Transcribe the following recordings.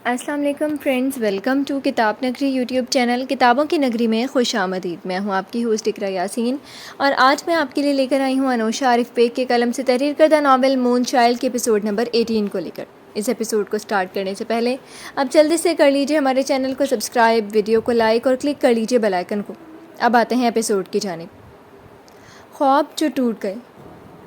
السلام علیکم friends, welcome to کتاب نگری یوٹیوب چینل کتابوں کی نگری میں خوش آمدید۔ میں ہوں آپ کی ہوسٹ اقرا یاسین، اور آج میں آپ کے لیے لے کر آئی ہوں انوشا عارف بیگ کے قلم سے تحریر کردہ ناول مون چائلڈ کے ایپیسوڈ نمبر 18 کو لے کر۔ اس ایپیسوڈ کو سٹارٹ کرنے سے پہلے اب جلدی سے کر لیجئے ہمارے چینل کو سبسکرائب، ویڈیو کو لائک اور کلک کر لیجئے بیل آئیکن کو۔ اب آتے ہیں ایپیسوڈ کی جانب۔ خواب جو ٹوٹ گئے۔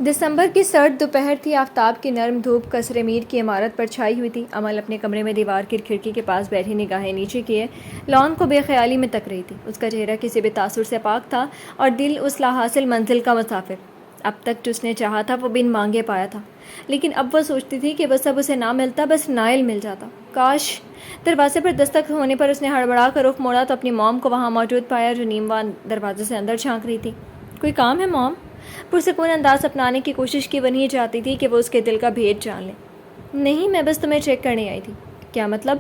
دسمبر کی سرد دوپہر تھی، آفتاب کی نرم دھوپ قصر میر کی عمارت پر چھائی ہوئی تھی۔ امل اپنے کمرے میں دیوار کی کھڑکی کے پاس بیٹھی نگاہیں نیچے کیے لان کو بے خیالی میں تک رہی تھی۔ اس کا چہرہ کسی بھی تاثر سے پاک تھا اور دل اس لاحاصل منزل کا مسافر۔ اب تک جو اس نے چاہا تھا وہ بن مانگے پایا تھا، لیکن اب وہ سوچتی تھی کہ وہ سب اسے نہ ملتا، بس نائل مل جاتا۔ کاش! دروازے پر دستک ہونے پر اس نے ہڑبڑا کر رخ موڑا تو اپنی موم کو وہاں موجود پایا، جو نیمواں دروازے سے اندر جھانک رہی تھی۔ کوئی کام ہے موم؟ پرسکون انداز اپنانے کی کوشش کی، وہ نہیں چاہتی تھی کہ وہ اس کے دل کا بھید جان لے۔ نہیں، میں بس تمہیں چیک کرنے آئی تھی۔ کیا مطلب؟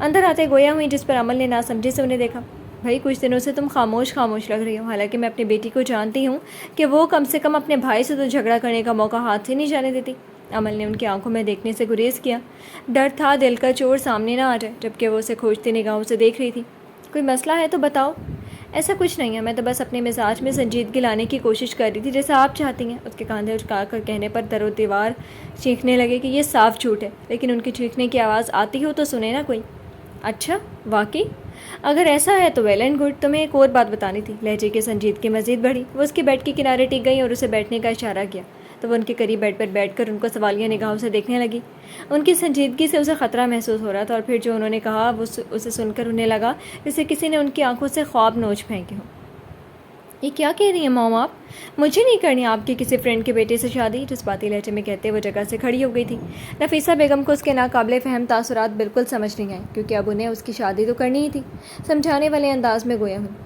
اندر آتے گویا ہوئی، جس پر عمل نے نہ سمجھے سے انہیں دیکھا۔ بھائی، کچھ دنوں سے تم خاموش لگ رہی ہو، حالانکہ میں اپنی بیٹی کو جانتی ہوں کہ وہ کم سے کم اپنے بھائی سے تو جھگڑا کرنے کا موقع ہاتھ سے نہیں جانے دیتی۔ عمل نے ان کی آنکھوں میں دیکھنے سے گریز کیا۔ ڈر تھا دل کا چور سامنے نہ آ جائے، جبکہ وہ اسے کھوجتی نگاہوں سے دیکھ رہی تھی۔ کوئی مسئلہ ہے تو بتاؤ۔ ایسا کچھ نہیں ہے، میں تو بس اپنے مزاج میں سنجیدگی لانے کی کوشش کر رہی تھی، جیسا آپ چاہتی ہیں۔ اس کے کاندھے اچکا کر کہنے پر در و دیوار چیخنے لگے کہ یہ صاف جھوٹ ہے، لیکن ان کی چیخنے کی آواز آتی ہو تو سنے نا کوئی۔ اچھا، واقعی؟ اگر ایسا ہے تو ویل اینڈ گڈ۔ تمہیں ایک اور بات بتانی تھی۔ لہجے کی سنجیدگی مزید بڑھی۔ وہ اس کے بیڈ کے کنارے ٹک گئی اور اسے بیٹھنے کا اشارہ کیا، تو وہ ان کے قریب بیڈ پر بیٹھ کر ان کو سوالیہ نگاہوں سے دیکھنے لگی۔ ان کی سنجیدگی سے اسے خطرہ محسوس ہو رہا تھا، اور پھر جو انہوں نے کہا وہ اسے سن کر انہیں لگا جیسے کسی نے ان کی آنکھوں سے خواب نوچ پھینکے ہوں۔ یہ کیا کہہ رہی ہیں موم آپ؟ مجھے نہیں کرنی آپ کی کسی فرینڈ کے بیٹے سے شادی، جذباتی لہجے میں کہتے وہ جگہ سے کھڑی ہو گئی تھی۔ نفیسہ بیگم کو اس کے ناقابل فہم تاثرات بالکل سمجھ نہیں آئے، کیونکہ اب انہیں اس کی شادی تو کرنی ہی تھی۔ سمجھانے والے انداز میں گویا ہوئی۔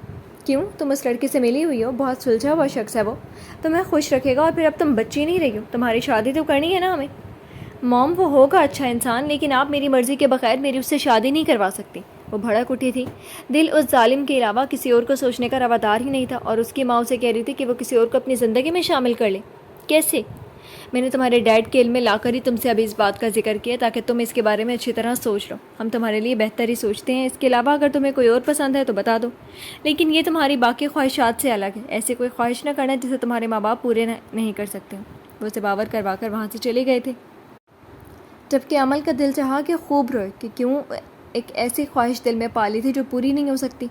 کیوں؟ تم اس لڑکی سے ملی ہوئی ہو، بہت سلجھا ہوا شخص ہے وہ، تمہیں خوش رکھے گا، اور پھر اب تم بچی نہیں رہی ہو، تمہاری شادی تو کرنی ہے نا ہمیں۔ موم، وہ ہوگا اچھا انسان، لیکن آپ میری مرضی کے بغیر میری اس سے شادی نہیں کروا سکتی۔ وہ بھڑک اٹھی تھی۔ دل اس ظالم کے علاوہ کسی اور کو سوچنے کا روادار ہی نہیں تھا، اور اس کی ماں اسے کہہ رہی تھی کہ وہ کسی اور کو اپنی زندگی میں شامل کر لے۔ کیسے؟ میں نے تمہارے ڈیڈ کے علم میں لا کر ہی تم سے ابھی اس بات کا ذکر کیا، تاکہ تم اس کے بارے میں اچھی طرح سوچ لو۔ ہم تمہارے لیے بہتر ہی سوچتے ہیں، اس کے علاوہ اگر تمہیں کوئی اور پسند ہے تو بتا دو، لیکن یہ تمہاری باقی خواہشات سے الگ ہے۔ ایسے کوئی خواہش نہ کرنا جسے تمہارے ماں باپ پورے نہیں کر سکتے۔ وہ اسے باور کروا کر وہاں سے چلے گئے تھے، جبکہ عمل کا دل چاہا کہ خوب روئے کہ کیوں ایک ایسی خواہش دل میں پالی تھی جو پوری نہیں ہو سکتی۔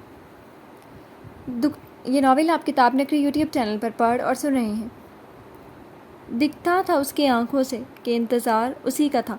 یہ ناول آپ کتاب نگری یوٹیوب چینل پر پڑھ اور سن رہے ہیں۔ دکھتا تھا اس کی آنکھوں سے کہ انتظار اسی کا تھا۔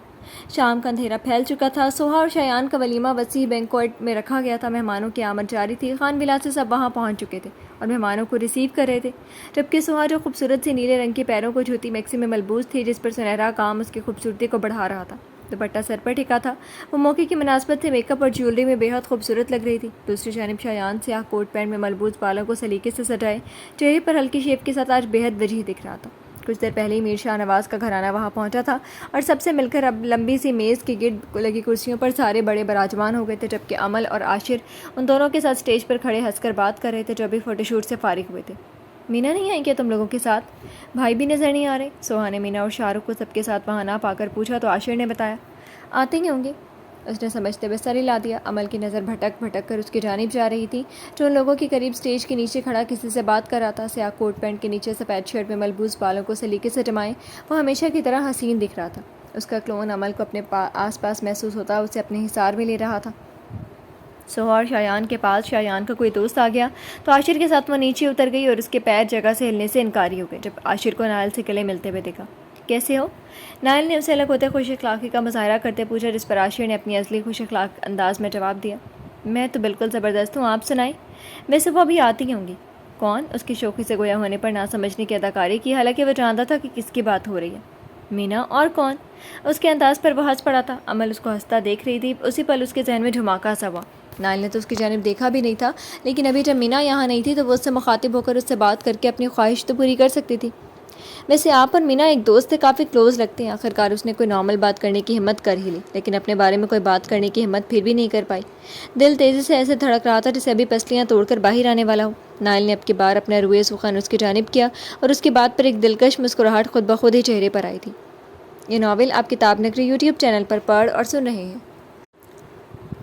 شام کا اندھیرا پھیل چکا تھا۔ سوہا اور شایان کا ولیمہ وسیع بینکویٹ میں رکھا گیا تھا۔ مہمانوں کی آمد جاری تھی۔ خان ولا سے سب وہاں پہنچ چکے تھے اور مہمانوں کو ریسیو کر رہے تھے، جبکہ سوہا جو خوبصورت سی نیلے رنگ کی پیروں کو جھوتی میکسی میں ملبوس تھی، جس پر سنہرا کام اس کی خوبصورتی کو بڑھا رہا تھا، دوپٹہ سر پر ٹکا تھا، وہ موقع کی مناسبت سے میک اپ اور جیولری میں بے حد خوبصورت لگ رہی تھی۔ دوسری جانب شایان سیاہ کوٹ پینٹ میں ملبوس بالوں کو سلیقے سے سجائے چہرے پر ہلکی شیپ کے ساتھ آج بے حد وجیح دکھ رہا تھا۔ کچھ دیر پہلے ہی میر شاہ نواز کا گھرانہ وہاں پہنچا تھا، اور سب سے مل کر اب لمبی سی میز کے گرد لگی کرسیوں پر سارے بڑے براجمان ہو گئے تھے، جبکہ عمل اور عاشر ان دونوں کے ساتھ اسٹیج پر کھڑے ہنس کر بات کر رہے تھے، جو ابھی فوٹو شوٹ سے فارغ ہوئے تھے۔ مینا نہیں آئی کیا تم لوگوں کے ساتھ؟ بھائی بھی نظر نہیں آ رہے؟ سوہا نے مینا اور شاہ رخ کو سب کے ساتھ وہاں نہ پا کر پوچھا تو عاشر نے بتایا آتے ہی ہوں گے۔ اس نے سمجھتے ہوئے سر ہلا دیا۔ عمل کی نظر بھٹک کر اس کی جانب جا رہی تھی، جو ان لوگوں کے قریب اسٹیج کے نیچے کھڑا کسی سے بات کر رہا تھا۔ سیاہ کوٹ پینٹ کے نیچے سفید شرٹ میں ملبوس بالوں کو سلیقے سے جمائے وہ ہمیشہ کی طرح حسین دکھ رہا تھا۔ اس کا کلون عمل کو اپنے آس پاس محسوس ہوتا اسے اپنے حصار میں لے رہا تھا۔ سوہا اور شایان کے پاس شایان کا کوئی دوست آ گیا تو عاشر کے ساتھ وہ نیچے اتر گئی، اور اس کے پیر جگہ سے ہلنے سے انکاری ہو گئے جب عاشر کو نائل سے گلے ملتے ہوئے دیکھا۔ کیسے ہو؟ نائل نے اسے الگ ہوتے خوش اخلاقی کا مظاہرہ کرتے پوچھا، جس پر عاشر نے اپنی اصلی خوش اخلاق انداز میں جواب دیا، میں تو بالکل زبردست ہوں، آپ سنائیں۔ ویسے وہ ابھی آتی ہوں گی۔ کون؟ اس کی شوخی سے گویا ہونے پر نہ سمجھنے کی اداکاری کی، حالانکہ وہ جانتا تھا کہ کس کی بات ہو رہی ہے۔ مینا؟ اور کون؟ اس کے انداز پر وہ ہنس پڑا تھا۔ عمل اس کو ہنستا دیکھ رہی تھی۔ اسی پل اس کے ذہن میں دھماکہ سا ہوا۔ نائل نے تو اس کی جانب دیکھا بھی نہیں تھا، لیکن ابھی جب مینا یہاں نہیں تھی تو وہ اس سے مخاطب ہو کر اس سے بات کر کے اپنی خواہش تو پوری کر سکتی تھی۔ ویسے آپ اور مینا ایک دوست سے کافی کلوز لگتے ہیں۔ آخرکار اس نے کوئی نارمل بات کرنے کی ہمت کر ہی لی، لیکن اپنے بارے میں کوئی بات کرنے کی ہمت پھر بھی نہیں کر پائی۔ دل تیزی سے ایسے دھڑک رہا تھا جسے ابھی پسلیاں توڑ کر باہر آنے والا ہو۔ نائل نے اب کی بار اپنا روئے سخن اس کی جانب کیا، اور اس کی بات پر ایک دلکش مسکراہٹ خود بخود ہی چہرے پر آئی تھی۔ یہ ناول آپ کتاب نگری یوٹیوب چینل پر پڑھ اور سن رہے ہیں۔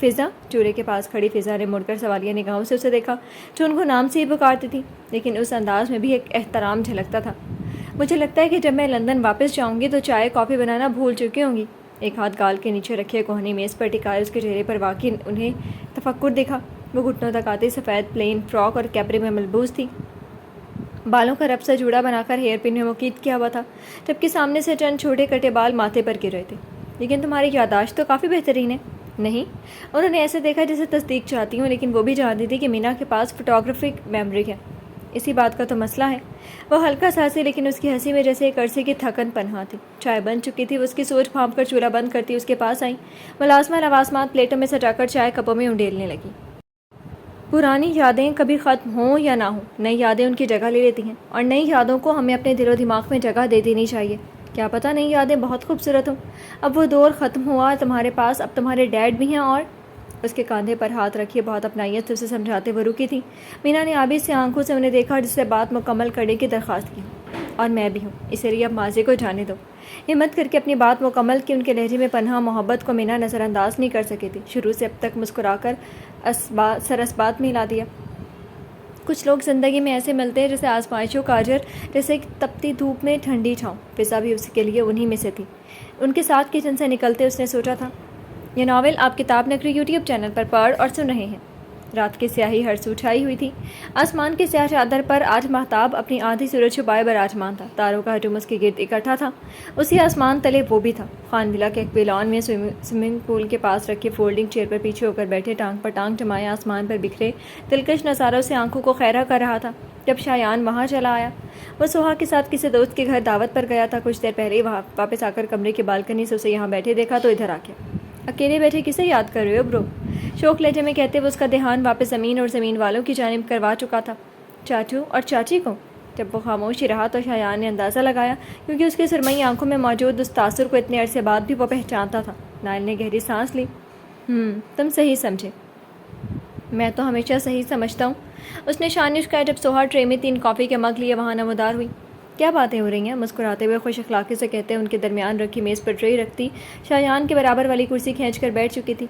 فضا، چولہے کے پاس کھڑی فضا نے مڑ کر سوالیہ نگاہوں سے اسے دیکھا، جو ان کو نام سے ہی پکارتی تھی، لیکن اس انداز میں بھی ایک احترام جھلکتا تھا۔ مجھے لگتا ہے کہ جب میں لندن واپس جاؤں گی تو چائے کافی بنانا بھول چکی ہوں گی۔ ایک ہاتھ گال کے نیچے رکھے کوہنی میز پر ٹکائے اس کے چہرے پر واقعی انہیں تفکر دکھا۔ وہ گھٹنوں تک آتی سفید پلین فراک اور کیپری میں ملبوس تھی، بالوں کا رب سا جوڑا بنا کر ہیئر پن میں مقید کیا ہوا تھا، جبکہ سامنے سے چند چھوٹے کٹے بال ماتھے پر گر رہے تھے۔ لیکن تمہاری یادداشت تو کافی بہترین ہے۔ نہیں، انہوں نے ایسے دیکھا جیسے تصدیق چاہتی ہوں، لیکن وہ بھی جانتی تھی کہ مینا کے پاس فوٹوگرافک میموری ہے۔ اسی بات کا تو مسئلہ ہے۔ وہ ہلکا سا ہنسی، لیکن اس کی ہنسی میں جیسے ایک عرصے کی تھکن پنہاں تھی۔ چائے بن چکی تھی، وہ اس کی سوچ پھانپ کر چولہا بند کرتی اس کے پاس آئیں۔ ملازمہ لوازمات پلیٹوں میں سجا کر چائے کپوں میں انڈیلنے لگی۔ پرانی یادیں کبھی ختم ہوں یا نہ ہوں، نئی یادیں ان کی جگہ لے لیتی ہیں، اور نئی یادوں کو ہمیں اپنے دل و دماغ میں جگہ دے دینی چاہیے۔ کیا پتہ نئی یادیں بہت خوبصورت ہوں۔ اب وہ دور ختم ہوا، تمہارے پاس اب تمہارے ڈیڈ بھی ہیں۔ اور اس کے کاندھے پر ہاتھ رکھے بہت اپنائیت سے اسے سمجھاتے وہ رکی تھی۔ مینا نے آبی سے آنکھوں سے انہیں دیکھا، جس سے بات مکمل کرنے کی درخواست کی۔ اور میں بھی ہوں، اسی لیے اب ماضی کو جانے دو۔ ہمت کر کے اپنی بات مکمل کی۔ ان کے لہجے میں پنہاں محبت کو مینا نظر انداز نہیں کر سکی تھی۔ شروع سے اب تک مسکرا کر سر اسبات میں ہلا دیا۔ کچھ لوگ زندگی میں ایسے ملتے ہیں جیسے آزمائشوں کا اجر، جیسے ایک تپتی دھوپ میں ٹھنڈی چھاؤں۔ فضا بھی اس کے لیے انہی میں سے تھی۔ ان کے ساتھ کچن سے نکلتے اس نے سوچا تھا، یہ ناول آپ کتاب نگری یوٹیوب چینل پر پڑھ اور سن رہے ہیں۔ رات کی سیاہی ہر سو چھائی ہوئی تھی۔ آسمان کی سیاہ چادر پر آج مہتاب اپنی آدھی صورت چھپائے براجمان تھا۔ تاروں کا ہجوم اس کے گرد اکٹھا تھا۔ اسی آسمان تلے وہ بھی تھا۔ خان ولا کے ایک ویلان میں سوئمنگ پول کے پاس رکھے فولڈنگ چیئر پر پیچھے ہو کر بیٹھے، ٹانگ پر ٹانگ جمائے آسمان پر بکھرے دلکش نظاروں سے آنکھوں کو خیرہ کر رہا تھا، جب شایان وہاں چلا آیا۔ وہ سوہا کے ساتھ کسی دوست کے گھر دعوت پر گیا تھا۔ کچھ دیر پہلے ہی وہاں واپس آ کر کمرے کی بالکنی سے اسے یہاں بیٹھے دیکھا تو ادھر آ گیا۔ اکیلے بیٹھے کسے یاد کر رہے ہو برو؟ شوق لہجے میں کہتے وہ اس کا دھیان واپس زمین اور زمین والوں کی جانب کروا چکا تھا۔ چاچو اور چاچی کو؟ جب وہ خاموشی رہا تو شایان نے اندازہ لگایا، کیونکہ اس کی سرمئی آنکھوں میں موجود اس تاثر کو اتنے عرصے بعد بھی وہ پہچانتا تھا۔ نائل نے گہری سانس لی۔ تم صحیح سمجھے۔ میں تو ہمیشہ صحیح سمجھتا ہوں، اس نے شانش کہا جب سوہا ٹرے میں 3 کافی کے مگ لیے وہاں نمودار ہوئی۔ کیا باتیں ہو رہی ہیں؟ مسکراتے ہوئے خوش اخلاقی سے کہتے ان کے درمیان رکھی میز پر ٹرے رکھتی شایان کے برابر والی کرسی کھینچ کر بیٹھ چکی تھی۔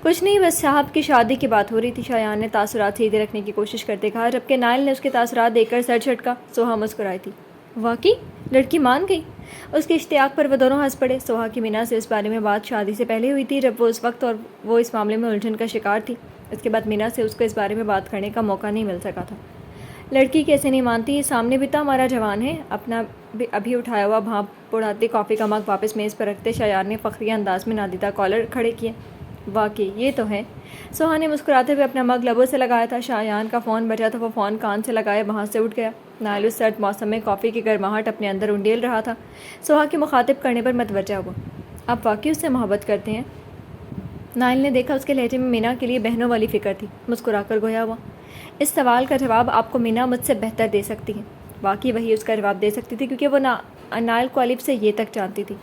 کچھ نہیں، بس صاحب کی شادی کی بات ہو رہی تھی، شایان نے تاثرات سیدھے رکھنے کی کوشش کرتے کہا، جبکہ نائل نے اس کے تاثرات دیکھ کر سر جھٹکا۔ سوہا مسکرائی تھی۔ واقعی؟ لڑکی مان گئی؟ اس کے اشتیاق پر وہ دونوں ہنس پڑے۔ سوہا کی مینا سے اس بارے میں بات شادی سے پہلے ہوئی تھی، جب وہ اس وقت اور وہ اس معاملے میں الجھن کا شکار تھی۔ اس کے بعد مینا سے اس کو اس بارے میں بات کرنے کا موقع نہیں مل سکا تھا۔ لڑکی کیسے نہیں مانتی؟ یہ سامنے بھی تو ہمارا جوان ہے۔ اپنا ابھی اٹھایا ہوا بھانپ اڑاتے کافی کا مگ واپس میز پر رکھتے شایان نے فخریہ انداز میں نادیدہ کالر کھڑے کیے۔ واقعی یہ تو ہے۔ سوہا نے مسکراتے ہوئے اپنا مگ لبوں سے لگایا تھا۔ شایان کا فون بجا تو وہ فون کان سے لگائے وہاں سے اٹھ گیا۔ نائل اس سرد موسم میں کافی کی گرماہٹ اپنے اندر انڈیل رہا تھا۔ سوہا کے مخاطب کرنے پر متوجہ ہوا۔ آپ واقعی اس سے محبت کرتے ہیں؟ نائل نے دیکھا اس کے لہجے میں مینا کے لیے بہنوں والی فکر تھی، مسکرا کر گویا ہوا۔ اس سوال کا جواب آپ کو مینا مجھ سے بہتر دے سکتی ہے۔ واقعی وہی اس کا جواب دے سکتی تھی، کیونکہ وہ نائل کو الف سے یہ تک جانتی تھی۔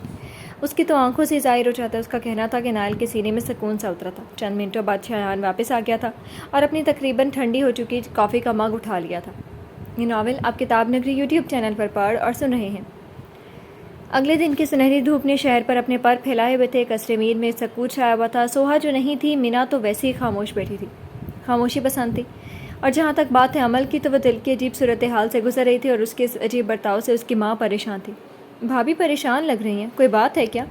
اس کی تو آنکھوں سے ظاہر ہو جاتا۔ اس کا کہنا تھا کہ نائل کے سینے میں سکون سا اترا تھا۔ چند منٹوں بعد شایان واپس آ گیا تھا اور اپنی تقریباً ٹھنڈی ہو چکی کافی کا مگ اٹھا لیا تھا۔ یہ ناول آپ کتاب نگری یوٹیوب چینل پر پڑھ اور سن رہے ہیں۔ اگلے دن کی سنہری دھوپ نے شہر پر اپنے پر پھیلائے ہوئے تھے۔ قصر میر میں سکوت چھایا ہوا تھا۔ سوہا جو نہیں تھی، مینا تو ویسے ہی خاموش بیٹھی تھی، خاموشی پسند تھی۔ اور جہاں تک بات ہے عمل کی، تو وہ دل کی عجیب صورتحال سے گزر رہی تھی، اور اس کے عجیب برتاؤ سے اس کی ماں پریشان تھی۔ بھابھی پریشان لگ رہی ہیں، کوئی بات ہے کیا؟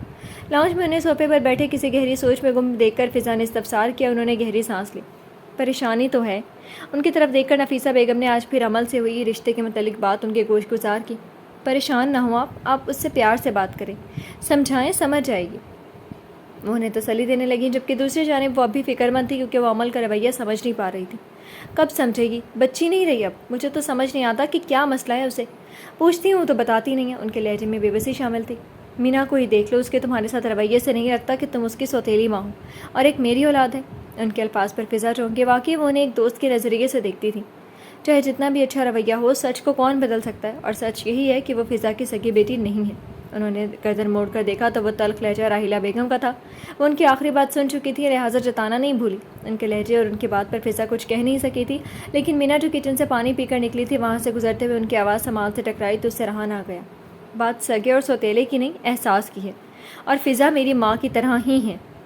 لاؤنج میں انہیں صوفے پر بیٹھے کسی گہری سوچ میں گم دیکھ کر فضا نے استفسار کیا۔ انہوں نے گہری سانس لی۔ پریشانی تو ہے۔ ان کی طرف دیکھ کر نفیسہ بیگم نے آج پھر عمل سے ہوئی رشتے کے متعلق بات ان کے گوش گزار کی۔ پریشان نہ ہوں آپ اس سے پیار سے بات کریں، سمجھائیں، سمجھ جائے گی۔ وہ انہیں تسلی دینے لگیں، جبکہ دوسری جانب وہ اب بھی فکر مند تھی، کیونکہ وہ عمل کا رویہ سمجھ نہیں پا رہی تھی۔ کب سمجھے گی؟ بچی نہیں رہی اب۔ مجھے تو سمجھ نہیں آتا کہ کیا مسئلہ ہے اسے۔ پوچھتی ہوں تو بتاتی نہیں ہے۔ ان کے لہجے میں بے بسی شامل تھی۔ مینا کو ہی دیکھ لو، اس کے تمہارے ساتھ رویے سے نہیں لگتا کہ تم اس کی سوتیلی ماں ہو، اور ایک میری اولاد ہے۔ ان کے الفاظ پر فضا چونکی۔ واقعی وہ انہیں ایک دوست کے نظریے سے دیکھتی تھی۔ چاہے جتنا بھی اچھا رویہ ہو، سچ کو کون بدل سکتا ہے؟ اور سچ یہی ہے کہ وہ فضا کی سگی بیٹی نہیں ہے۔ انہوں نے گردن موڑ کر دیکھا تو وہ تلخ لہجہ راحیلہ بیگم کا تھا۔ وہ ان کی آخری بات سن چکی تھی، لہٰذا جتانا نہیں بھولی۔ ان کے لہجے اور ان کی بات پر فضا کچھ کہہ نہیں سکی تھی، لیکن مینا جو کچن سے پانی پی کر نکلی تھی، وہاں سے گزرتے ہوئے ان کی آواز سماعت سے ٹکرائی تو اس سے رہا نہ گیا۔ بات سگے اور سوتیلے کی نہیں، احساس کی ہے، اور فضا میری ماں کی طرح ہی ہے۔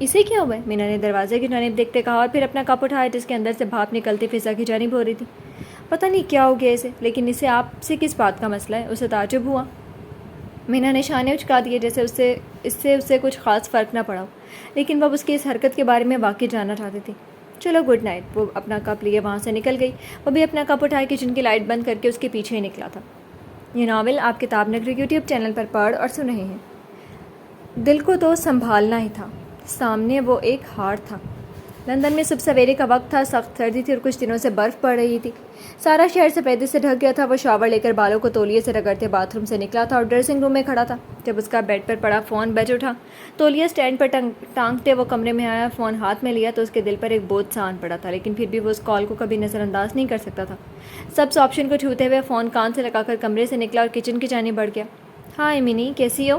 اسے کیا ہوا ہے؟ مینا نے دروازے کی جانب دیکھتے کہا اور پھر اپنا کپ اٹھایا جس کے اندر سے بھاپ نکلتی فضا کی جانب ہو رہی تھی۔ پتہ نہیں کیا ہو گیا اسے، لیکن اسے آپ سے کس بات کا مسئلہ ہے؟ اسے تعجب ہوا۔ مینا نے شانے اچکا دیے جیسے اس سے اسے کچھ خاص فرق نہ پڑا ہو، لیکن وہ اس کی اس حرکت کے بارے میں واقعی جاننا چاہتی تھی۔ چلو گڈ نائٹ۔ وہ اپنا کپ لیے وہاں سے نکل گئی۔ وہ بھی اپنا کپ اٹھائے کچن کی لائٹ بند کر کے اس کے پیچھے ہی نکلا تھا۔ یہ ناول آپ کتاب نگری یوٹیوب چینل پر پڑھ اور سن رہے ہیں۔ دل کو تو سنبھالنا ہی تھا، سامنے وہ ایک ہار تھا۔ لندن میں صبح سویرے کا وقت تھا، سخت سردی تھی اور کچھ دنوں سے برف پڑ رہی تھی۔ سارا شہر سفیدی سے ڈھک گیا تھا۔ وہ شاور لے کر بالوں کو تولیے سے رگڑتے باتھ روم سے نکلا تھا اور ڈریسنگ روم میں کھڑا تھا جب اس کا بیڈ پر پڑا فون بج اٹھا۔ تولیہ اسٹینڈ پر ٹانگتے وہ کمرے میں آیا، فون ہاتھ میں لیا تو اس کے دل پر ایک بوجھ سا آن پڑا تھا، لیکن پھر بھی وہ اس کال کو کبھی نظر انداز نہیں کر سکتا تھا۔ سبز آپشن کو چھوتے ہوئے فون کان سے لگا کر کمرے سے نکلا اور کچن کی جانب بڑھ گیا۔ ہائے منی، کیسی ہو؟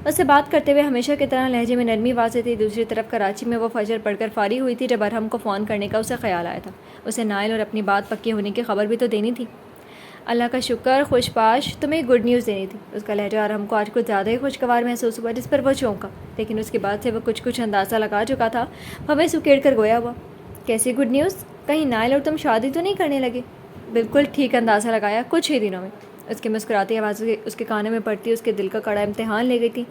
اس سے بات کرتے ہوئے ہمیشہ کی طرح لہجے میں نرمی واضح تھی۔ دوسری طرف کراچی میں وہ فجر پڑھ کر فارغ ہوئی تھی جب ارحم کو فون کرنے کا اسے خیال آیا تھا۔ اسے نائل اور اپنی بات پکی ہونے کی خبر بھی تو دینی تھی۔ اللہ کا شکر، خوش باش، تمہیں گڈ نیوز دینی تھی۔ اس کا لہجہ ارحم کو آج کچھ زیادہ ہی خوشگوار محسوس ہوا، جس پر وہ چونکا، لیکن اس کے بعد سے وہ کچھ اندازہ لگا چکا تھا۔ ہوے سکیڑ کر گویا ہوا، کیسی گڈ نیوز؟ کہیں نائل اور تم شادی تو نہیں کرنے لگے؟ بالکل ٹھیک اندازہ لگایا، کچھ ہی دنوں میں۔ اس کی مسکراتی آواز اس کے کانوں میں پڑتی اس کے دل کا کڑا امتحان لے گئی تھی۔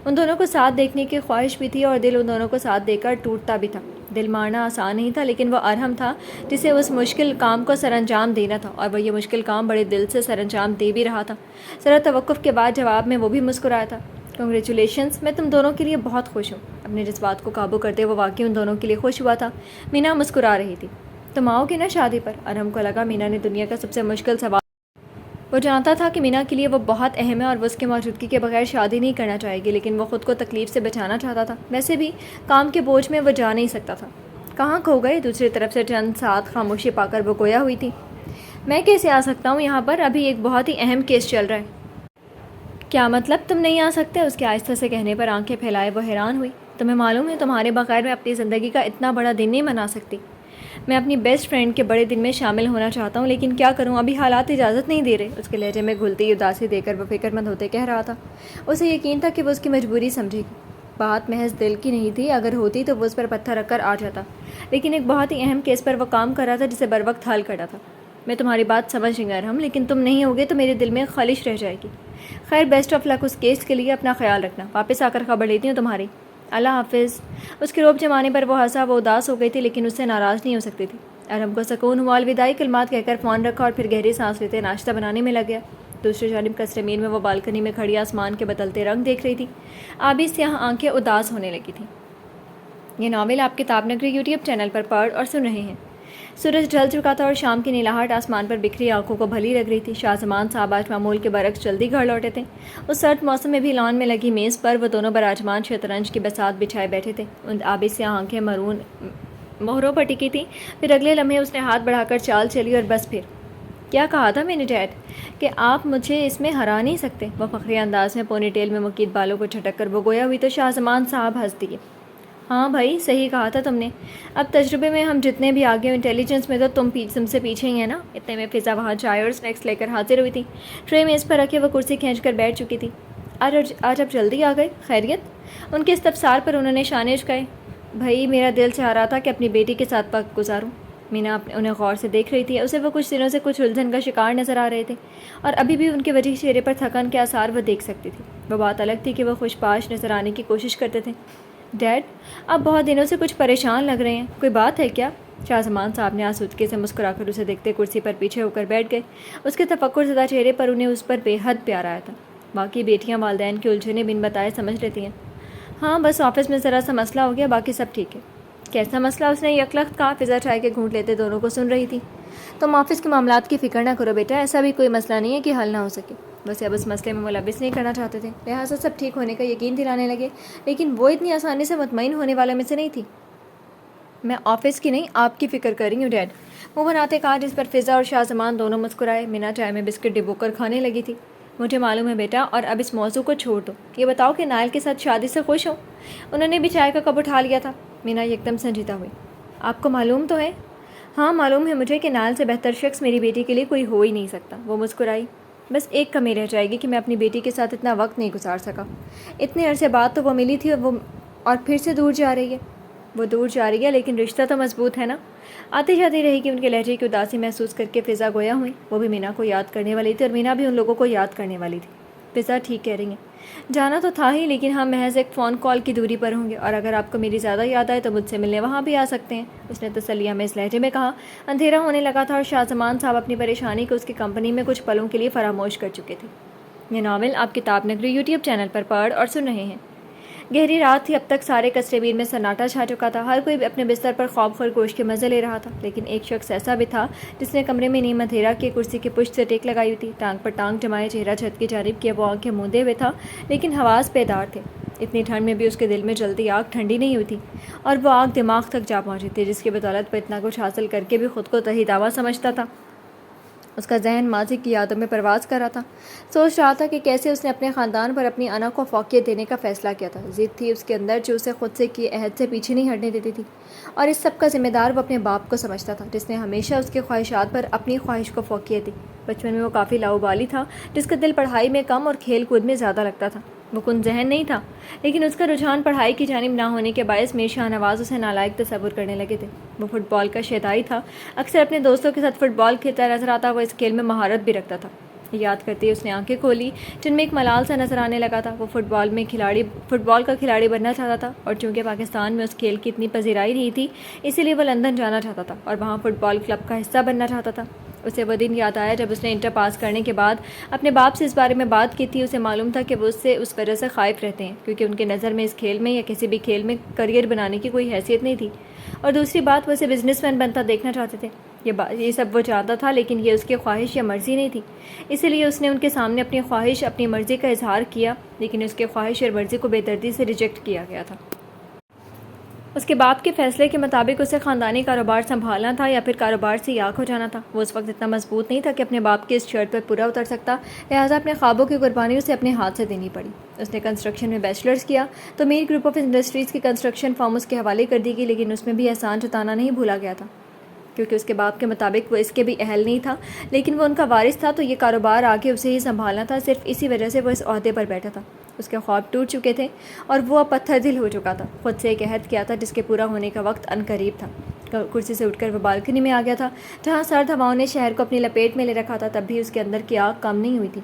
ان دونوں کو ساتھ دیکھنے کی خواہش بھی تھی اور دل ان دونوں کو ساتھ دے کر ٹوٹتا بھی تھا۔ دل مارنا آسان نہیں تھا، لیکن وہ ارحم تھا جسے اس مشکل کام کو سر انجام دینا تھا، اور وہ یہ مشکل کام بڑے دل سے سر انجام دے بھی رہا تھا۔ ذرا توقف کے بعد جواب میں وہ بھی مسکرایا تھا۔ کنگریچولیشنز، میں تم دونوں کے لیے بہت خوش ہوں۔ اپنے جذبات کو قابو کرتے وہ واقعی ان دونوں کے لیے خوش ہوا تھا۔ مینا مسکرا رہی تھی۔ تم آؤ گے نا شادی پر؟ ارحم کو لگا مینا نے دنیا کا سب سے مشکل سوال۔ وہ جانتا تھا کہ مینا کے لیے وہ بہت اہم ہے اور وہ اس کی موجودگی کے بغیر شادی نہیں کرنا چاہے گی، لیکن وہ خود کو تکلیف سے بچانا چاہتا تھا۔ ویسے بھی کام کے بوجھ میں وہ جا نہیں سکتا تھا۔ کہاں کھو گئے؟ دوسری طرف سے چند ساتھ خاموشی پا کر وہ گویا ہوئی تھی۔ میں کیسے آ سکتا ہوں یہاں پر؟ ابھی ایک بہت ہی اہم کیس چل رہا ہے۔ کیا مطلب تم نہیں آ سکتے؟ اس کے آہستہ سے کہنے پر آنکھیں پھیلائے وہ حیران ہوئی۔ تمہیں معلوم ہے تمہارے بغیر میں اپنی زندگی کا اتنا بڑا دن نہیں منا سکتی۔ میں اپنی بیسٹ فرینڈ کے بڑے دن میں شامل ہونا چاہتا ہوں، لیکن کیا کروں، ابھی حالات اجازت نہیں دے رہے۔ اس کے لہجے میں گھلتی اداسی دے کر وہ فکر مند ہوتے کہہ رہا تھا۔ اسے یقین تھا کہ وہ اس کی مجبوری سمجھے گی۔ بات محض دل کی نہیں تھی، اگر ہوتی تو وہ اس پر پتھر رکھ کر آ جاتا، لیکن ایک بہت ہی اہم کیس پر وہ کام کر رہا تھا جسے بر وقت حل کرنا تھا۔ میں تمہاری بات سمجھ رہی ہوں ارحم، لیکن تم نہیں ہوگے تو میرے دل میں خلش رہ جائے گی۔ خیر، بیسٹ آف لک اس کیس کے لیے، اپنا خیال رکھنا۔ واپس آ کر خبر لیتی ہوں تمہاری۔ اللہ حافظ۔ اس کے روب جمانے پر وہ ہنسا۔ وہ اداس ہو گئی تھی لیکن اس سے ناراض نہیں ہو سکتی تھی۔ ارحم کو سکون ہوا، الوداعی کلمات کہہ کر فون رکھا اور پھر گہری سانس لیتے ناشتہ بنانے میں لگ گیا۔ دوسری جانب قصر میں وہ بالکنی میں کھڑی آسمان کے بدلتے رنگ دیکھ رہی تھی۔ آبی سیاہ آنکھیں اداس ہونے لگی تھیں۔ یہ ناول آپ کتاب نگری یوٹیوب چینل پر پڑھ اور سن رہے ہیں۔ سورج ڈھل چکا تھا اور شام کی نیلاہٹ آسمان پر بکھری آنکھوں کو بھلی لگ رہی تھی۔ شاہ زمان صاحب آج معمول کے برعکس جلدی گھر لوٹے تھے۔ اس سرد موسم میں بھی لان میں لگی میز پر وہ دونوں براجمان شطرنج کی بساط بچھائے بیٹھے تھے۔ ان آبی سیاہ آنکھیں مرون مہروں پر ٹکی تھیں۔ پھر اگلے لمحے اس نے ہاتھ بڑھا کر چال چلی اور بس پھر کیا کہا تھا میں نے ڈیڈ کہ آپ مجھے اس میں ہرا نہیں سکتے؟ وہ فخری انداز میں پونی ٹیل میں مقید بالوں کو جھٹک کر وہ گویا ہوئی تو شاہ زمان صاحب ہنس دیے۔ ہاں بھائی، صحیح کہا تھا تم نے۔ اب تجربے میں ہم جتنے بھی آگے ہوں، انٹیلیجنس میں تو تم سے پیچھے ہی ہیں نا۔ اتنے میں فضا وہاں چائے اور اسنیکس لے کر حاضر ہوئی تھی۔ ٹرے میں اس پر رکھے وہ کرسی کھینچ کر بیٹھ چکی تھی۔ آج اب جلدی آ گئے؟ خیریت؟ ان کے استفسار پر انہوں نے شانے اچکائے۔ بھائی، میرا دل چاہ رہا تھا کہ اپنی بیٹی کے ساتھ وقت گزاروں۔ مینا انہیں غور سے دیکھ رہی تھی۔ اسے وہ کچھ دنوں سے کچھ الجھن کا شکار نظر آ رہے تھے اور ابھی بھی ان کے وجہ چہرے پر تھکن کے آثار وہ دیکھ سکتی تھی۔ وہ بات الگ تھی کہ وہ خوش پاش نظر آنے کی کوشش کرتے تھے۔ ڈیڈ، آپ بہت دنوں سے کچھ پریشان لگ رہے ہیں، کوئی بات ہے کیا؟ شاہ زمان صاحب نے آسودگی سے مسکرا کر اسے دیکھتے کرسی پر پیچھے ہو کر بیٹھ گئے۔ اس کے تفکر زدہ چہرے پر انہیں اس پر بے حد پیار آیا تھا۔ باقی بیٹیاں والدین کی الجھنیں بن بتائے سمجھ لیتی ہیں۔ ہاں، بس آفس میں ذرا سا مسئلہ ہو گیا، باقی سب ٹھیک ہے۔ کیسا مسئلہ؟ اس نے یکلخت کہا۔ فضا چائے کے گھونٹ لیتے دونوں کو سن رہی تھی۔ تم آفس کے معاملات کی فکر نہ کرو بیٹا، ایسا بھی کوئی مسئلہ نہیں ہے کہ حل نہ ہو سکے۔ ویسے اب اس مسئلے میں ملوث نہیں کرنا چاہتے تھے، لہٰذا سب ٹھیک ہونے کا یقین دلانے لگے، لیکن وہ اتنی آسانی سے مطمئن ہونے والوں میں سے نہیں تھی۔ میں آفس کی نہیں، آپ کی فکر کر رہی ہوں ڈیڈ، منہ بناتے کہا، جس پر فضا اور شاہ زمان دونوں مسکرائے۔ مینا چائے میں بسکٹ ڈبو کر کھانے لگی تھی۔ مجھے معلوم ہے بیٹا، اور اب اس موضوع کو چھوڑ دو۔ یہ بتاؤ کہ نائل کے ساتھ شادی سے خوش ہو؟ انہوں نے بھی چائے کا کپ اٹھا لیا تھا۔ مینا یکدم سنجیدہ ہوئی۔ آپ کو معلوم تو ہے؟ ہاں، معلوم ہے مجھے کہ نائل سے بہتر شخص میری بیٹی کے لیے کوئی ہو ہی نہیں سکتا۔ وہ مسکرائی۔ بس ایک کمی رہ جائے گی کہ میں اپنی بیٹی کے ساتھ اتنا وقت نہیں گزار سکا۔ اتنے عرصے بعد تو وہ ملی تھی اور وہ اور پھر سے دور جا رہی ہے. وہ دور جا رہی ہے لیکن رشتہ تو مضبوط ہے نا. آتی جاتی رہی کہ ان کے لہجے کی اداسی محسوس کر کے فضا گویا ہوئی. وہ بھی مینا کو یاد کرنے والی تھی اور مینا بھی ان لوگوں کو یاد کرنے والی تھی. فضا ٹھیک کہہ رہی ہیں. جانا تو تھا ہی لیکن ہم محض ایک فون کال کی دوری پر ہوں گے اور اگر آپ کو میری زیادہ یاد آئے تو مجھ سے ملنے وہاں بھی آ سکتے ہیں. اس نے تسلیہ میں اس لہجے میں کہا. اندھیرا ہونے لگا تھا اور شاہ زمان صاحب اپنی پریشانی کو اس کی کمپنی میں کچھ پلوں کے لیے فراموش کر چکے تھے. یہ ناول آپ کتاب نگری یوٹیوب چینل پر پڑھ اور سن رہے ہیں. گہری رات تھی. اب تک سارے قصرے میں سناٹا چھا چکا تھا. ہر کوئی اپنے بستر پر خواب خرگوش کے مزے لے رہا تھا لیکن ایک شخص ایسا بھی تھا جس نے کمرے میں نیم اندھیرا کی کرسی کی پشت سے ٹیک لگائی ہوئی تھی. ٹانگ پر ٹانگ جمائے چہرہ چھت کی جانب کیا وہ آنکھیں موندے ہوئے تھا لیکن حواس بیدار تھے. اتنی ٹھنڈ میں بھی اس کے دل میں جلدی آگ ٹھنڈی نہیں ہوئی تھی اور وہ آگ دماغ تک جا پہنچی تھی جس کی بدولت وہ اتنا کچھ حاصل کر کے بھی خود کو تہی دعویٰ سمجھتا تھا. اس کا ذہن ماضی کی یادوں میں پرواز کر رہا تھا. سوچ رہا تھا کہ کیسے اس نے اپنے خاندان پر اپنی انا کو فوقیت دینے کا فیصلہ کیا تھا. ضد تھی اس کے اندر جو اسے خود سے کیے عہد سے پیچھے نہیں ہٹنے دیتی تھی اور اس سب کا ذمہ دار وہ اپنے باپ کو سمجھتا تھا جس نے ہمیشہ اس کے خواہشات پر اپنی خواہش کو فوقیت دی. بچپن میں وہ کافی لاؤبالی تھا جس کا دل پڑھائی میں کم اور کھیل کود میں زیادہ لگتا تھا. وہ کن ذہن نہیں تھا لیکن اس کا رجحان پڑھائی کی جانب نہ ہونے کے باعث میر شاہ نواز اسے نالائق تصور کرنے لگے تھے. وہ فٹ بال کا شیدائی تھا. اکثر اپنے دوستوں کے ساتھ فٹ بال کھیلتا نظر آتا. وہ اس کھیل میں مہارت بھی رکھتا تھا. یاد کرتے اس نے آنکھیں کھولی جن میں ایک ملال سا نظر آنے لگا تھا. وہ فٹ بال کا کھلاڑی بننا چاہتا تھا اور چونکہ پاکستان میں اس کھیل کی اتنی پذیرائی نہیں تھی اسی لیے وہ لندن جانا چاہتا تھا اور وہاں فٹ بال کلب کا حصہ بننا چاہتا تھا. اسے وہ دن یاد آیا جب اس نے انٹر پاس کرنے کے بعد اپنے باپ سے اس بارے میں بات کی تھی. اسے معلوم تھا کہ وہ اس سے اس وجہ سے خائف رہتے ہیں کیونکہ ان کے نظر میں اس کھیل میں یا کسی بھی کھیل میں کریئر بنانے کی کوئی حیثیت نہیں تھی اور دوسری بات وہ اسے بزنس مین بنتا دیکھنا چاہتے تھے. یہ سب وہ چاہتا تھا لیکن یہ اس کی خواہش یا مرضی نہیں تھی. اسی لیے اس نے ان کے سامنے اپنی خواہش اپنی مرضی کا اظہار کیا لیکن اس کی خواہش اور مرضی کو بے دردی سے ریجیکٹ کیا گیا تھا. اس کے باپ کے فیصلے کے مطابق اسے خاندانی کاروبار سنبھالنا تھا یا پھر کاروبار سے یاک ہو جانا تھا. وہ اس وقت اتنا مضبوط نہیں تھا کہ اپنے باپ کی اس شرط پر پورا اتر سکتا. لہٰذا اپنے خوابوں کی قربانی اسے اپنے ہاتھ سے دینی پڑی. اس نے کنسٹرکشن میں بیچلرز کیا تو میر گروپ آف انڈسٹریز کی کنسٹرکشن فارم اس کے حوالے کر دی گئی لیکن اس میں بھی احسان جتانا نہیں بھولا گیا تھا کیونکہ اس کے باپ کے مطابق وہ اس کے بھی اہل نہیں تھا لیکن وہ ان کا وارث تھا تو یہ کاروبار آگے اسے ہی سنبھالنا تھا. صرف اسی وجہ سے وہ اس عہدے پر بیٹھا تھا. اس کے خواب ٹوٹ چکے تھے اور وہ اب پتھر دل ہو چکا تھا. خود سے ایک عہد کیا تھا جس کے پورا ہونے کا وقت عنقریب تھا. کرسی سے اٹھ کر وہ بالکنی میں آ گیا تھا جہاں سرد ہواؤں نے شہر کو اپنی لپیٹ میں لے رکھا تھا. تب بھی اس کے اندر کی آگ کم نہیں ہوئی تھی.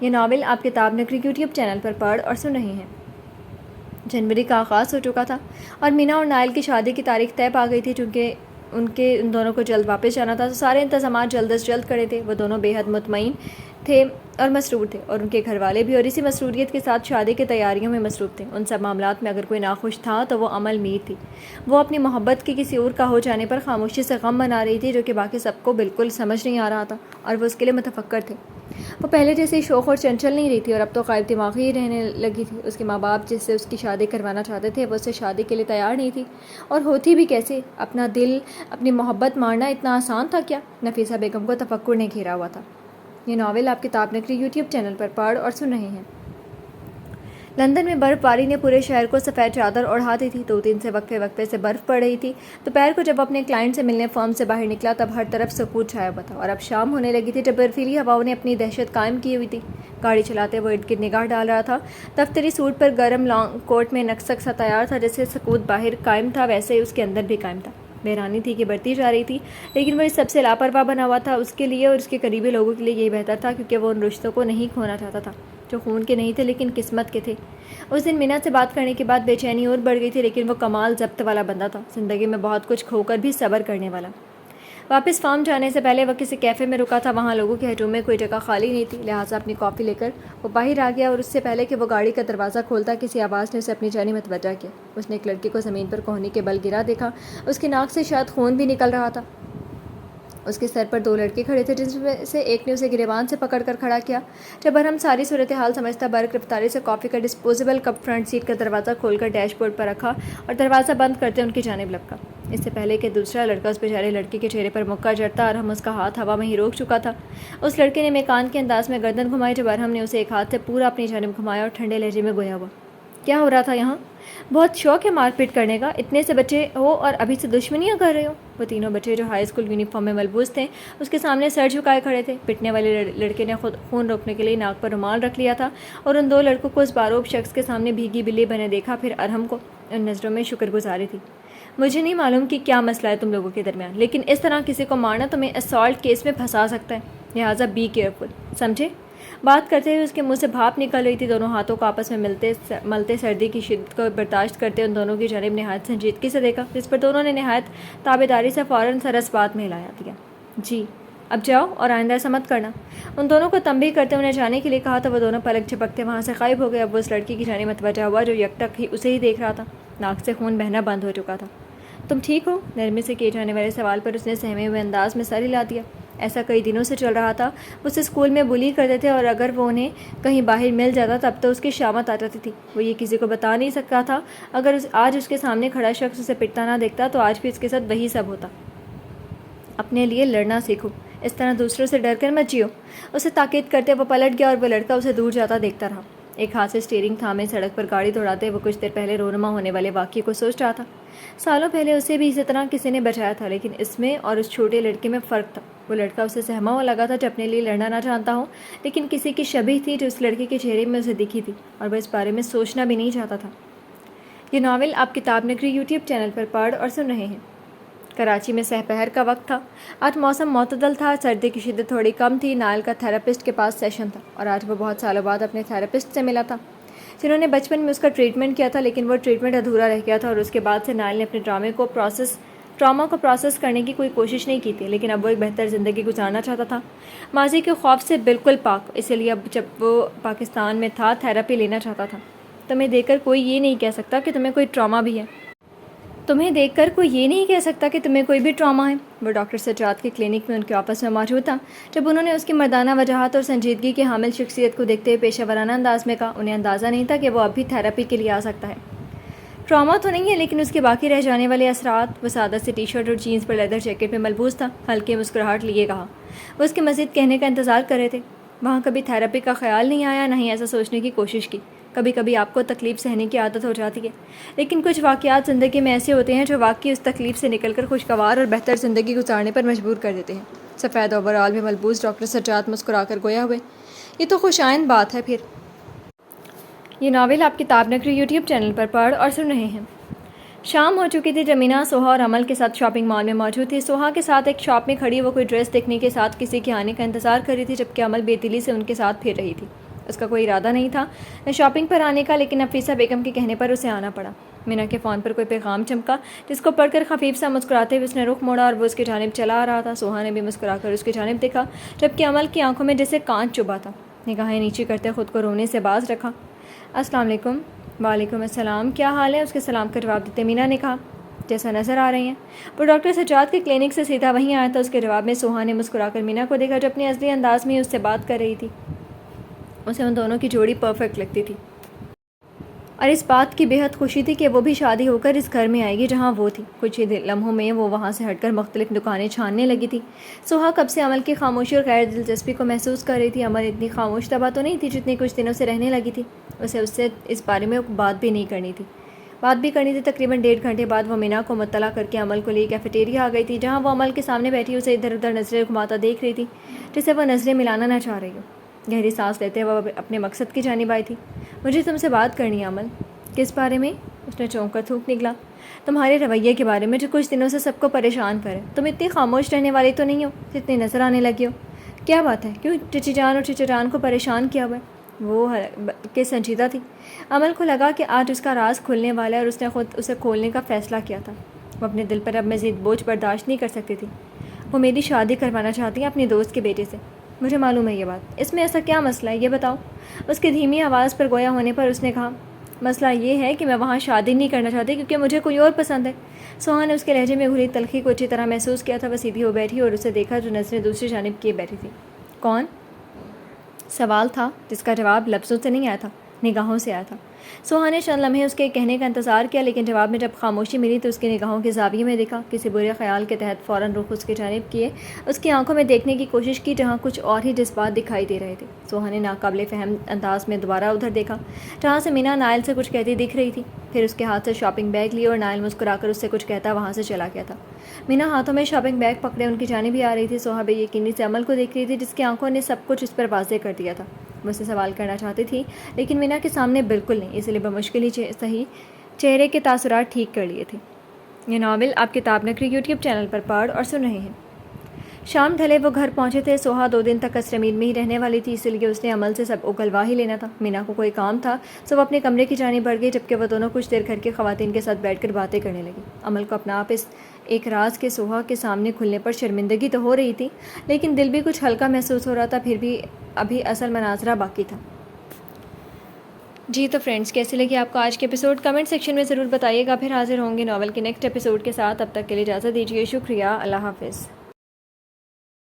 یہ ناول آپ کتاب نگری یوٹیوب چینل پر پڑھ اور سن رہے ہیں. جنوری کا آغاز ہو چکا تھا اور مینا اور نائل کی شادی کی تاریخ طے پا گئی تھی. چونکہ ان دونوں کو جلد واپس جانا تھا تو سارے انتظامات جلد از جلد کرے تھے. وہ دونوں بے حد مطمئن تھے اور مسرور تھے اور ان کے گھر والے بھی اور اسی مسروریت کے ساتھ شادی کی تیاریوں میں مصروف تھے. ان سب معاملات میں اگر کوئی ناخوش تھا تو وہ عمل میر تھی. وہ اپنی محبت کے کسی اور کا ہو جانے پر خاموشی سے غم منا رہی تھی جو کہ باقی سب کو بالکل سمجھ نہیں آ رہا تھا اور وہ اس کے لیے متفکر تھے. وہ پہلے جیسے شوخ اور چنچل نہیں رہی تھی اور اب تو غائب دماغی ہی رہنے لگی تھی. اس کے ماں باپ جس سے اس کی شادی کروانا چاہتے تھے وہ اس سے شادی کے لیے تیار نہیں تھی اور ہوتی بھی کیسے. اپنا دل اپنی محبت مارنا اتنا آسان تھا کیا؟ نفیسہ بیگم کو تفکر نے گھیرا ہوا تھا. یہ ناول آپ کتاب نگری یوٹیوب چینل پر پڑھ اور سن رہے ہیں. لندن میں برف باری نے پورے شہر کو سفید چادر اوڑھا دی تھی. 2-3 سے وقفے سے برف پڑ رہی تھی. دوپہر کو جب اپنے کلائنٹ سے ملنے فرم سے باہر نکلا تب ہر طرف سکوت چھایا ہوا تھا اور اب شام ہونے لگی تھی جب برفیلی ہواؤں نے اپنی دہشت قائم کی ہوئی تھی. گاڑی چلاتے وہ ارد گرد نگاہ ڈال رہا تھا. دفتری سوٹ پر گرم لانگ کوٹ میں نکسک سا تیار تھا. جیسے سکوت باہر قائم تھا ویسے ہی اس کے اندر بھی قائم تھا. بحرانی تھی کہ بڑھتی جا رہی تھی لیکن وہ اس سب سے لاپرواہ بنا ہوا تھا. اس کے لیے اور اس کے قریبی لوگوں کے لیے یہی بہتر تھا کیونکہ وہ ان رشتوں کو نہیں کھونا چاہتا تھا جو خون کے نہیں تھے لیکن قسمت کے تھے. اس دن مینا سے بات کرنے کے بعد بے چینی اور بڑھ گئی تھی لیکن وہ کمال ضبط والا بندہ تھا. زندگی میں بہت کچھ کھو کر بھی صبر کرنے والا. واپس فارم جانے سے پہلے وہ کسی کیفے میں رکا تھا. وہاں لوگوں کے ہجوم میں کوئی جگہ خالی نہیں تھی. لہٰذا اپنی کافی لے کر وہ باہر آ گیا اور اس سے پہلے کہ وہ گاڑی کا دروازہ کھولتا کسی آواز نے اسے اپنی جانب متوجہ کیا. اس نے ایک لڑکی کو زمین پر کوہنی کے بل گرا دیکھا. اس کی ناک سے شاید خون بھی نکل رہا تھا. اس کے سر پر 2 لڑکے کھڑے تھے جن میں سے ایک نے اسے گریبان سے پکڑ کر کھڑا کیا. جب برہم ساری صورتحال سمجھتا برق رفتاری سے کافی کا ڈسپوزیبل کپ فرنٹ سیٹ کا دروازہ کھول کر ڈیش بورڈ پر رکھا اور دروازہ بند کرتے ان کی جانب لپکا. اس سے پہلے کہ دوسرا لڑکا اس بیچارے لڑکی کے چہرے پر مکہ جڑتا ارحم اس کا ہاتھ ہوا میں ہی روک چکا تھا. اس لڑکے نے میکان کے انداز میں گردن گھمائی جب ارحم نے اسے ایک ہاتھ سے پورا اپنی جانب گھمایا اور ٹھنڈے لہجے میں گویا ہوا. کیا ہو رہا تھا یہاں؟ بہت شوق ہے مار پیٹ کرنے کا، اتنے سے بچے ہو اور ابھی سے دشمنیاں کر رہے ہو؟ وہ تینوں بچے جو ہائی اسکول یونیفارم میں ملبوس تھے اس کے سامنے سر جھکائے کھڑے تھے۔ پٹنے والے لڑکے نے خود خون روکنے کے لیے ناک پر رومال رکھ لیا تھا اور ان دو لڑکوں کو اس باروب شخص کے سامنے بھیگی بلی بنے دیکھا، پھر ارحم کو ان نظروں میں شکر گزاری تھی۔ مجھے نہیں معلوم کہ کیا مسئلہ ہے تم لوگوں کے درمیان، لیکن اس طرح کسی کو مارنا تمہیں اسالٹ کیس میں پھنسا سکتا ہے، لہٰذا بی کیئرفل، سمجھے؟ بات کرتے ہوئے اس کے منہ سے بھاپ نکل رہی تھی۔ دونوں ہاتھوں کو آپس میں ملتے سردی کی شدت کو برداشت کرتے ان دونوں کی جانب نہایت سنجیدگی سے دیکھا، جس پر دونوں نے نہایت تابعداری سے فوراً سرس بات میں ہلایا دیا۔ جی اب جاؤ اور آئندہ ایسا مت کرنا۔ ان دونوں کو تنبیہ کرتے انہیں جانے کے لیے کہا تو وہ دونوں پلک جھپکتے وہاں سے غائب ہو گئے۔ اب وہ اس لڑکی کی جانب متوجہ ہوا جو یکتک ہی اسے ہی دیکھ رہا تھا۔ ناک سے خون بہنا بند ہو چکا تھا۔ تم ٹھیک ہو؟ نرمی سے کیے جانے والے سوال پر اس نے سہمے ہوئے انداز میں سر ہلا دیا۔ ایسا کئی دنوں سے چل رہا تھا۔ وہ اسے اسکول میں بلی کرتے تھے اور اگر وہ انہیں کہیں باہر مل جاتا تب تو اس کی شامت آ جاتی تھی۔ وہ یہ کسی کو بتا نہیں سکتا تھا۔ اگر آج اس کے سامنے کھڑا شخص اسے پٹتا نہ دیکھتا تو آج بھی اس کے ساتھ وہی سب ہوتا۔ اپنے لیے لڑنا سیکھو، اس طرح دوسروں سے ڈر کر مت جیو۔ اسے تاکید کرتے وہ پلٹ گیا اور وہ لڑکا اسے دور جاتا دیکھتا رہا۔ ایک ہاتھ سے اسٹیئرنگ تھامے سڑک پر گاڑی دوڑاتے وہ کچھ دیر پہلے رونما ہونے والے واقعے کو سوچ رہا تھا۔ سالوں پہلے اسے بھی اسی طرح کسی نے بچایا تھا، لیکن اس میں اور اس چھوٹے لڑکے میں فرق تھا۔ وہ لڑکا اسے سہما ہوا لگا تھا جو اپنے لیے لڑنا نہ جانتا ہو، لیکن کسی کی شبیہ تھی جو اس لڑکے کے چہرے میں اسے دکھی تھی اور وہ اس بارے میں سوچنا بھی نہیں چاہتا تھا۔ یہ ناول آپ کتاب نگری یوٹیوب چینل پر پڑھ اور سن رہے ہیں۔ کراچی میں سہ پہر کا وقت تھا۔ آج موسم معتدل تھا، سردی کی شدت تھوڑی کم تھی۔ نائل کا تھراپسٹ کے پاس سیشن تھا اور آج وہ بہت سالوں بعد اپنے تھراپسٹ سے ملا تھا جنہوں نے بچپن میں اس کا ٹریٹمنٹ کیا تھا، لیکن وہ ٹریٹمنٹ ادھورا رہ گیا تھا اور اس کے بعد سے نائل نے اپنے ٹراما کو پروسیس کرنے کی کوئی کوشش نہیں کی تھی، لیکن اب وہ ایک بہتر زندگی گزارنا چاہتا تھا، ماضی کے خوف سے بالکل پاک۔ اسی لیے اب جب وہ پاکستان میں تھا تھراپی لینا چاہتا تھا۔ تمہیں دیکھ کر کوئی یہ نہیں کہہ سکتا کہ تمہیں کوئی ٹراما بھی ہے۔ تمہیں دیکھ کر کوئی یہ نہیں کہہ سکتا کہ تمہیں کوئی بھی ٹراما ہے۔ وہ ڈاکٹر سجاد کے کلینک میں ان کے آفس میں موجود تھا جب انہوں نے اس کی مردانہ وجاہت اور سنجیدگی کی حامل شخصیت کو دیکھتے ہوئے پیشہ ورانہ انداز میں کہا۔ انہیں اندازہ نہیں تھا کہ وہ اب بھی تھراپی کے لیے آ سکتا ہے۔ ٹراما تو نہیں ہے، لیکن اس کے باقی رہ جانے والے اثرات۔ وہ سادہ سی ٹی شرٹ اور جینس پر لیدر جیکٹ میں ملبوس تھا۔ ہلکی مسکراہٹ لیے کہا۔ وہ اس کے مزید کہنے کا انتظار کر رہے تھے۔ وہاں کبھی تھراپی کا خیال نہیں آیا، نہ ہی ایسا سوچنے کی کوشش کی۔ کبھی کبھی آپ کو تکلیف سہنے کی عادت ہو جاتی ہے، لیکن کچھ واقعات زندگی میں ایسے ہوتے ہیں جو واقعی اس تکلیف سے نکل کر خوشگوار اور بہتر زندگی گزارنے پر مجبور کر دیتے ہیں۔ سفید اوور آل میں ملبوس ڈاکٹر سجاد مسکرا کر گویا ہوئے، یہ تو خوش آئند بات ہے پھر۔ یہ ناول آپ کتاب نگری یوٹیوب چینل پر پڑھ اور سن رہے ہیں۔ شام ہو چکی تھی۔ جمینہ سوہا اور عمل کے ساتھ شاپنگ مال میں موجود تھی۔ سوہا کے ساتھ ایک شاپ میں کھڑی وہ کوئی ڈریس دیکھنے کے ساتھ کسی کے آنے کا انتظار کر رہی تھی، جبکہ عمل بے دلی سے ان کے ساتھ پھر رہی تھی۔ اس کا کوئی ارادہ نہیں تھا نہ شاپنگ پر آنے کا، لیکن نفیسہ بیگم کے کہنے پر اسے آنا پڑا۔ مینا کے فون پر کوئی پیغام چمکا جس کو پڑھ کر خفیف سا مسکراتے ہوئے اس نے رخ موڑا اور وہ اس کی جانب چلا آ رہا تھا۔ سوہا نے بھی مسکرا کر اس کی جانب دیکھا، جبکہ عمل کی آنکھوں میں جیسے کانچ چبھا تھا۔ نگاہیں نیچی کرتے خود کو رونے سے باز رکھا۔ السلام علیکم۔ وعلیکم السلام، کیا حال ہے؟ اس کے سلام کا جواب دیتے مینا نے کہا، جیسا نظر آ رہی ہیں۔ وہ ڈاکٹر سجاد کے کلینک سے سیدھا وہیں آیا تھا۔ اس کے جواب میں سوہا نے مسکرا کر مینا کو دیکھا جو اپنے اصلی انداز میں ہی اس سے بات کر رہی تھی۔ اسے ان دونوں کی جوڑی پرفیکٹ لگتی تھی اور اس بات کی بے حد خوشی تھی کہ وہ بھی شادی ہو کر اس گھر میں آئے گی جہاں وہ تھی۔ کچھ ہی لمحوں میں وہ وہاں سے ہٹ کر مختلف دکانیں چھاننے لگی تھی۔ سوہا کب سے عمل کی خاموشی اور غیر دلچسپی کو محسوس کر رہی تھی۔ عمل اتنی خاموش طبع تو نہیں تھی جتنی کچھ دنوں سے رہنے لگی تھی۔ اسے اس سے اس بارے میں بات بھی کرنی تھی۔ تقریباً 1.5 گھنٹے بعد وہ مینا کو مطلع کر کے عمل کو لے کیفیٹیریا آ گئی تھی، جہاں وہ عمل کے سامنے بیٹھی اسے ادھر ادھر نظریں گھماتا دیکھ رہی تھی جسے وہ نظریں ملانا نہ چاہ رہی ہو۔ گہری سانس لیتے وہ اپنے مقصد کی جانب آئی تھی۔ مجھے تم سے بات کرنی ہے عمل۔ کس بارے میں؟ اس نے چونک کر تھوک نکلا۔ تمہارے رویے کے بارے میں جو کچھ دنوں سے سب کو پریشان کرے۔ تم اتنی خاموش رہنے والی تو نہیں ہو جتنی نظر آنے لگی ہو۔ کیا بات ہے؟ کیوں چچی جان اور چچا جان کو پریشان کیا ہوا ہے؟ وہ کہ سنجیدہ تھی۔ عمل کو لگا کہ آج اس کا راز کھلنے والا ہے اور اس نے خود اسے کھولنے کا فیصلہ کیا تھا۔ وہ اپنے دل پر اب مزید بوجھ برداشت نہیں کر سکتی تھی۔ وہ میری شادی کروانا چاہتی ہیں اپنے دوست کے بیٹے سے۔ مجھے معلوم ہے یہ بات، اس میں ایسا کیا مسئلہ ہے یہ بتاؤ؟ اس کی دھیمی آواز پر گویا ہونے پر اس نے کہا، مسئلہ یہ ہے کہ میں وہاں شادی نہیں کرنا چاہتی کیونکہ مجھے کوئی اور پسند ہے۔ سوہا نے اس کے لہجے میں گھلی تلخی کو اچھی طرح محسوس کیا تھا۔ وہ سیدھی ہو بیٹھی اور اسے دیکھا جو نظریں دوسری جانب کیے بیٹھی تھی۔ کون؟ سوال تھا جس کا جواب لفظوں سے نہیں آیا تھا، نگاہوں سے آیا تھا۔ سوہا نے چند لمحے اس کے کہنے کا انتظار کیا، لیکن جواب میں جب خاموشی ملی تو اس کی نگاہوں کے زاویے میں دیکھا۔ کسی برے خیال کے تحت فوراً رخ اس کی جانب کیے، اس کی آنکھوں میں دیکھنے کی کوشش کی جہاں کچھ اور ہی جذبات دکھائی دے رہے تھے۔ سوہا نے ناقابل فہم انداز میں دوبارہ ادھر دیکھا جہاں سے مینا نائل سے کچھ کہتی دکھ رہی تھی، پھر اس کے ہاتھ سے شاپنگ بیگ لی اور نائل مسکرا کر اس سے کچھ کہتا وہاں سے چلا گیا تھا۔ مینا ہاتھوں میں شاپنگ بیگ پکڑے ان کی جانب ہی آ رہی تھی۔ سوہا بے یقینی سے عمل کو دیکھ رہی تھی جس کی آنکھوں نے سب کچھ اس پر واضح کر دیا تھا۔ وہ اسے سوال کرنا چاہتی تھی لیکن مینا کے سامنے بالکل نہیں، اس لیے بمشکل ہی صحیح چہرے کے تاثرات ٹھیک کر لیے تھے۔ یہ ناول آپ کتاب نگری یوٹیوب چینل پر پڑھ اور سن رہے ہیں۔ شام ڈھلے وہ گھر پہنچے تھے۔ سوہا 2 دن تک قصر امیر میں ہی رہنے والی تھی، اس لیے اس نے عمل سے سب اگلوا ہی لینا تھا۔ مینا کو کوئی کام تھا سو وہ اپنے کمرے کی جانب بڑھ گئی، جبکہ وہ دونوں کچھ دیر گھر کی خواتین کے ساتھ بیٹھ کر باتیں کرنے لگی۔ عمل کو اپنا آپ اس ایک راز کے سوہا کے سامنے کھلنے پر شرمندگی تو ہو رہی تھی، لیکن دل بھی کچھ ہلکا محسوس ہو رہا تھا، پھر بھی ابھی اصل مناظرہ باقی تھا۔ جی تو فرینڈز، کیسے لگی آپ کو آج کے ایپیسوڈ؟ کمنٹ سیکشن میں ضرور بتائیے گا۔ پھر حاضر ہوں گے ناول کے نیکسٹ ایپیسوڈ کے ساتھ، تب تک کے لیے اجازت دیجیے۔ شکریہ، اللہ حافظ۔